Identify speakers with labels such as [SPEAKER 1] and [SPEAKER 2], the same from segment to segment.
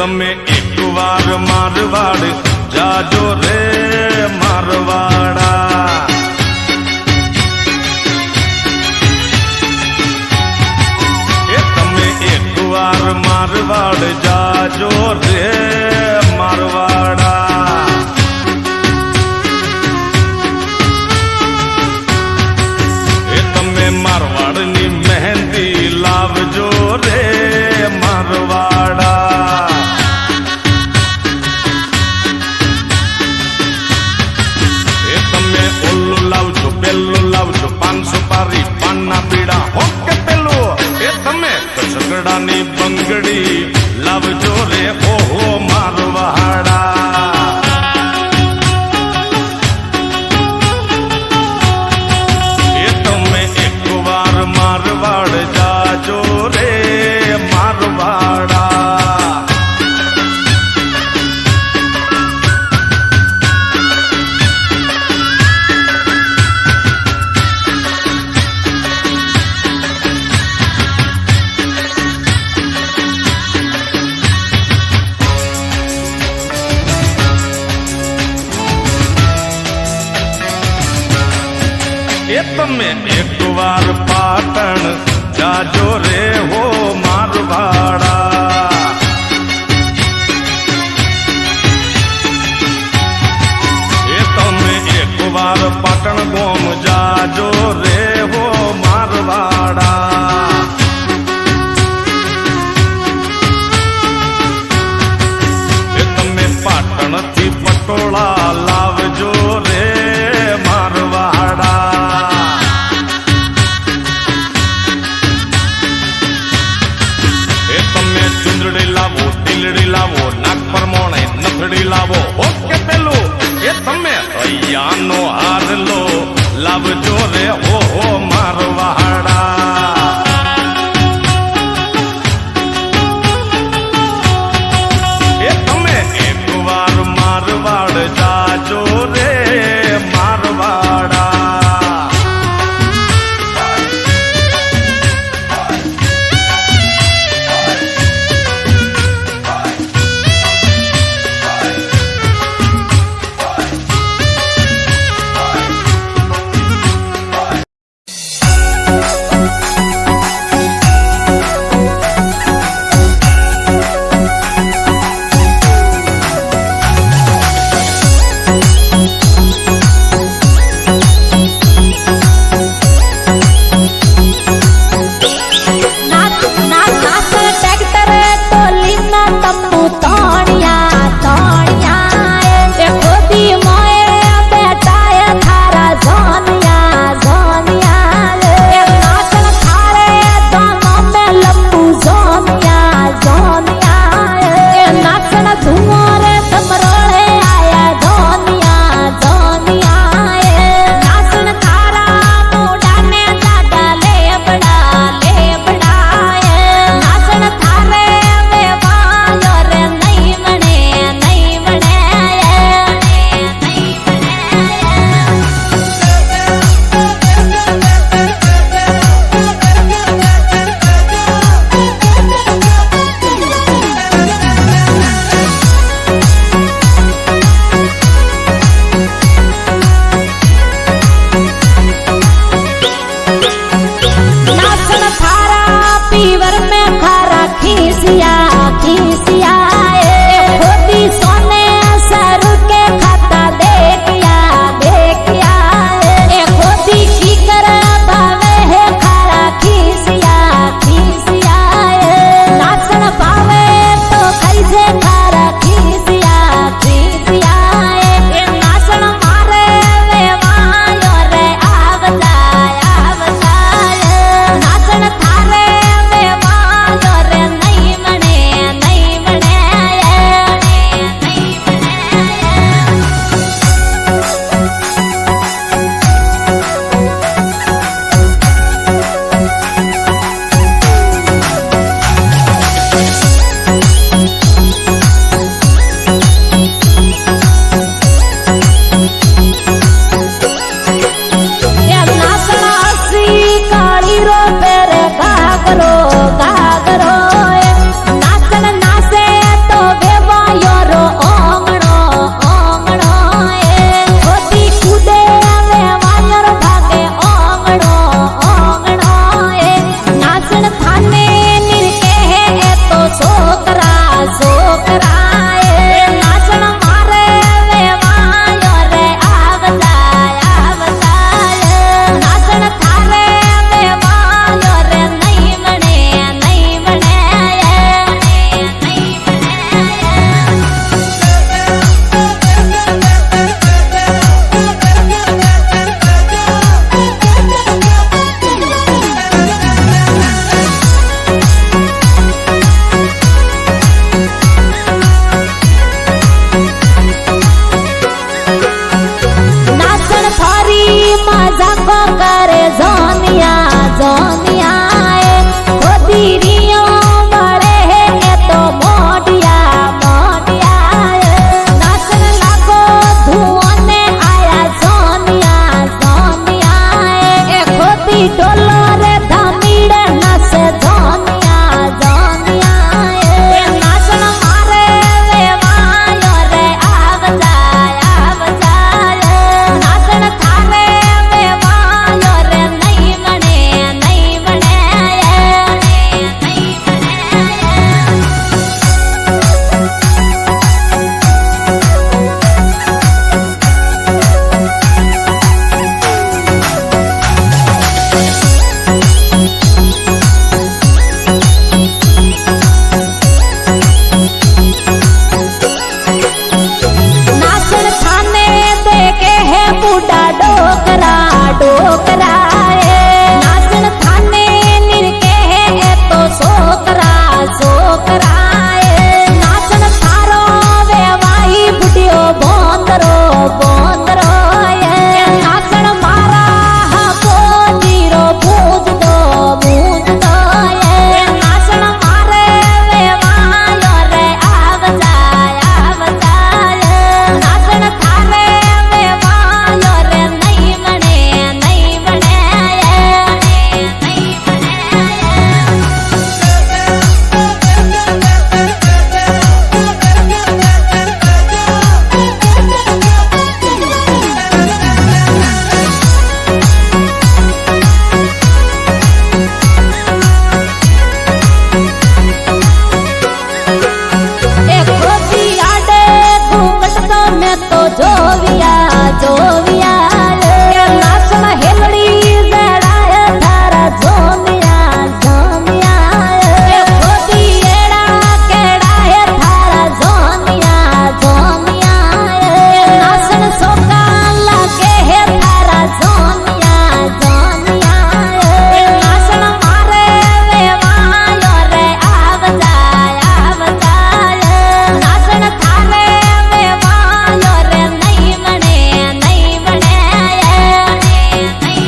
[SPEAKER 1] તમે એક વાર મારવાડ જાજો રે મારવાડા. એ તમે એક વાર મારવાડ જાજો રે મારવાડા. એ તમે મારવાડની મહેંદી લાવજો રે મારવાડા. એ તમે ઓલું લાવજો પેલું લાવજો 500 પારી પાનના પીડા હોકે પેલું. એ તમે ઝઘડાની બંગડી લાવજો રે ઓહો મારવાડા. એ તમે એક વાર મારવાડ જાજો રે મારવાડા. એ તમે એક વાર પાટણ જાજો રે હો મારવાડા. એ તમે એક વાર પાટણ ગોમ જાજો રે હો મારવાડા. એ તમે પાટણથી પટોળા લાવજો રે મારવાડા. ચુંદડી લાવો ઢીલડી લાવો નાક પર મોણે નથડી લાવો ઓકે પેલું. એ તમે હૈયાનો હાર લો લાવજો રે ઓહો મારવાડા. એ તમે એક વાર મારવાડ જાજો રે મારવાડા.
[SPEAKER 2] को करे जोनिया जोनिया खोदी रियो बड़े है ये तो मोटिया मोटिया नाचन लागो धुआं ने आया जोनिया जोनिया खोदी डोलो रे धमीड़े नाचे जोनिया जोनिया नाचन मारे वे वायो रे आव जाए नाचन थारे वे वायो रे नहीं बने नहीं बने नहीं नाचन थाने देखे है बूढ़ा डोकरा डोकरा नाचन थाने निरके है तो सोकरा सोकरा नाचन थारो वे वाही बुढ़ियो बोंदरो बोंदरो नाचन मारा हको जीरो बूझ दो नाचन मारे वे वायो रे आव जाए नाचन थारे वे वायो रे नहीं बने नहीं बने नहीं एक खोदी आडे घूंघट तो मैं तो जोविया जोविया नाचन हेलड़ी जड़ा है थारा जोमिया जोमिया खोदी एड़ा केड़ा है थारा जोमिया जोमिया नाचन सोका लगे है थारा जोमिया जोमिया नाचन मारे वे वायो रे आव जाए नाचन थारे वे वायो रे नहीं बने नहीं बने नहीं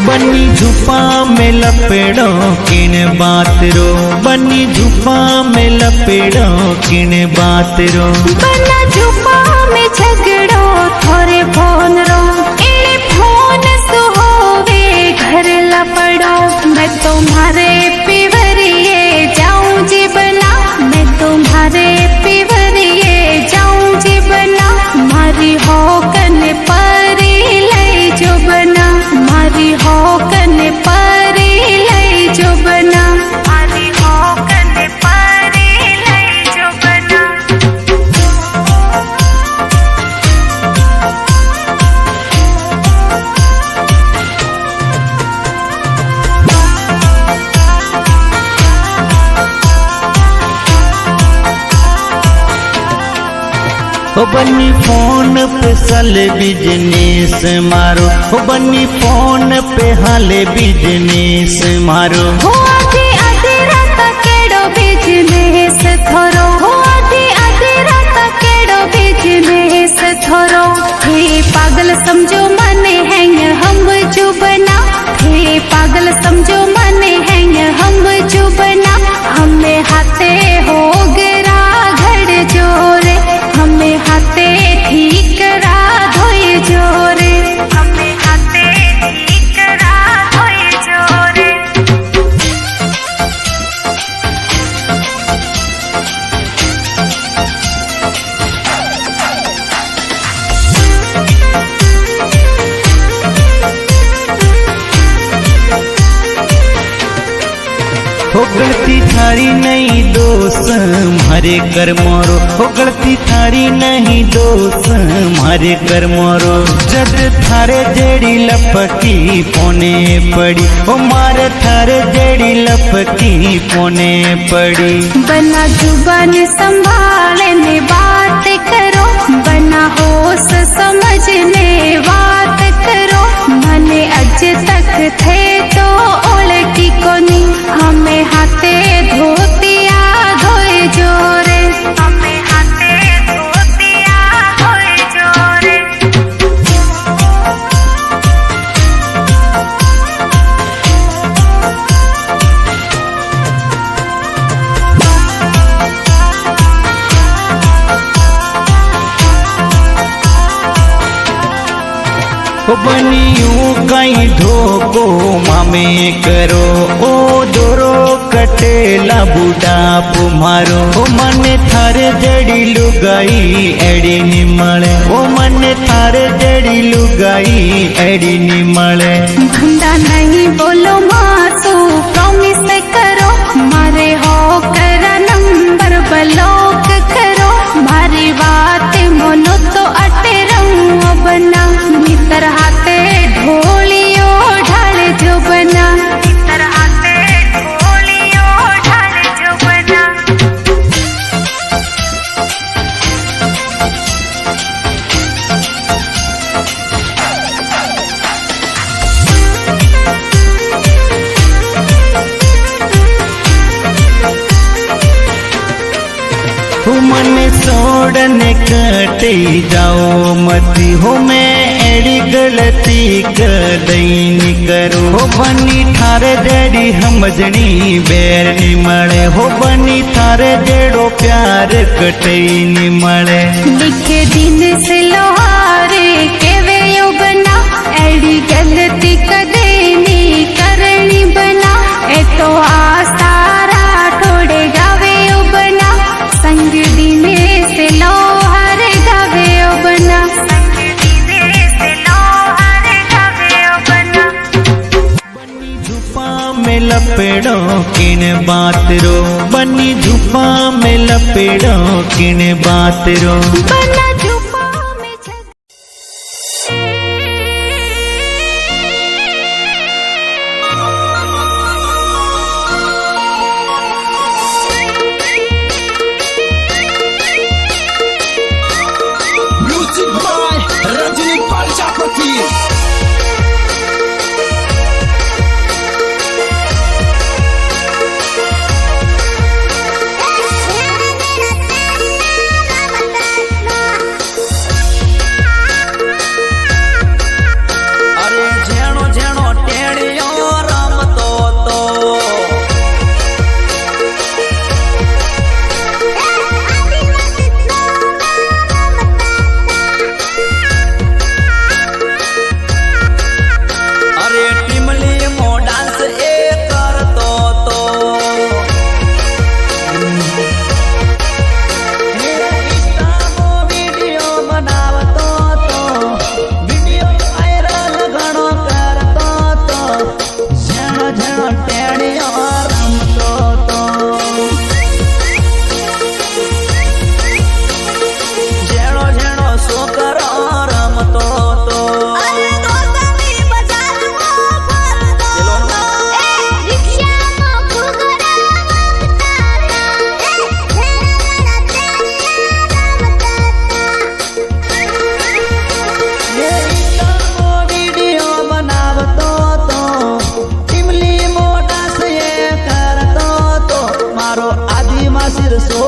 [SPEAKER 3] बनी झुपा में लपेड़ो किन बात रो बनी झुपा में लपेड़ो किन बात रो
[SPEAKER 4] बना झुपा में झगड़ो थोरे फोन रो एड़े फोन सुहोवे घर लपड़ो मैं तुम्हारे पिवरिए जाऊं जी बना मैं तुम्हारे पिवरिए जाऊं जी बना मारी हो कन परी ले जो बना मारी हो कन परी ले जो बना मारी हो कन परी ले जो बना
[SPEAKER 3] ओ बनी फोन पे सल बिजनेस मारो ओ बनी फोन पे हाले बिजनेस मारो
[SPEAKER 4] हो आधी आधी रात केड़ो बिजनेस थोरो हो आधी आधी रात केड़ो बिजनेस थोरो हे पागल समझो मने हैं हम जो बना हे पागल समझो मने हैं हम जो बना हमें हाथे हो गरा घड़ जोरे हमें हाथे ठीक रा धोए जोरे हमें हाथे ठीक रा धोए जोरे
[SPEAKER 3] हो गलती थारी नहीं दोस्त दोष मारे कर्मों रो, हो गलती थारी नहीं दोष मारे कर्मों रो। जद थारे जेड़ी लपकी पोने पड़ी, ओ मारे थारे जेड़ी लपकी पोने पड़ी।
[SPEAKER 4] बना जुबान संभालने बात करो, बना होश समझने बात करो। मने अज तक थे तो ओळखी कोनी, हमें हाथे धोतिया धोए जोरे, हमें हाथे धोतिया धोए जोरे।
[SPEAKER 3] बनियूं कहीं धोको मामे करो, ओ दोरो कटेला बुढ़ाप मारो। ओ मने थारे जड़ी लुगाई एड़ी निमले, ओ मने थारे जड़ी लुगाई एड़ी निमले।
[SPEAKER 4] भंडा नहीं बोलो मासू प्रॉमिस करो, मारे हो करा नंबर ब्लॉक करो। मारी बात मोनो तो अटे रंग बना, मित्र हाथे ढोलियो ढाल जो बना, मित्र हाथे ढोलियो ढाल जो बना।
[SPEAKER 3] मने छोड़ने कटे जाओ मती हो, मैं एड़ी गलती कदई नी करो। हो बनी थारे जेड़ी हमजनी बैर नी मळे, हो बनी थारे जेड़ो प्यार कटई नी मळे।
[SPEAKER 4] लिखे दिन से लोहारे केवे यो बना, एड़ी गलती कदे नी करनी बना। ए तो आसारा ठोड़े गावे यो बना, संग दिने से लोहार गावे यो बना, संग दिने से लोहार गावे यो बना।
[SPEAKER 3] बनी झुपा में लपेड़ो किन बात रो, बनी झुपा में लपेड़ो किन बात रो।
[SPEAKER 4] बना जुपा में छत
[SPEAKER 5] Music by Rajini Prajapati.
[SPEAKER 6] अरे झेणो झेणो टेणियो रमतो तो, अरे टिमली मो डांस ए करतो तो। हे इंस्टामो वीडियो बनावतो तो, वीडियो वायरल घणो करतो तो। झेणो झेणो टेणियो रमतो तो, झेणो झेणो छोकरो रमतो तो। हे इंस्टामो वीडियो बनावतो तो, टिमली मोटा से करतो तो। मारो आदिवासी सो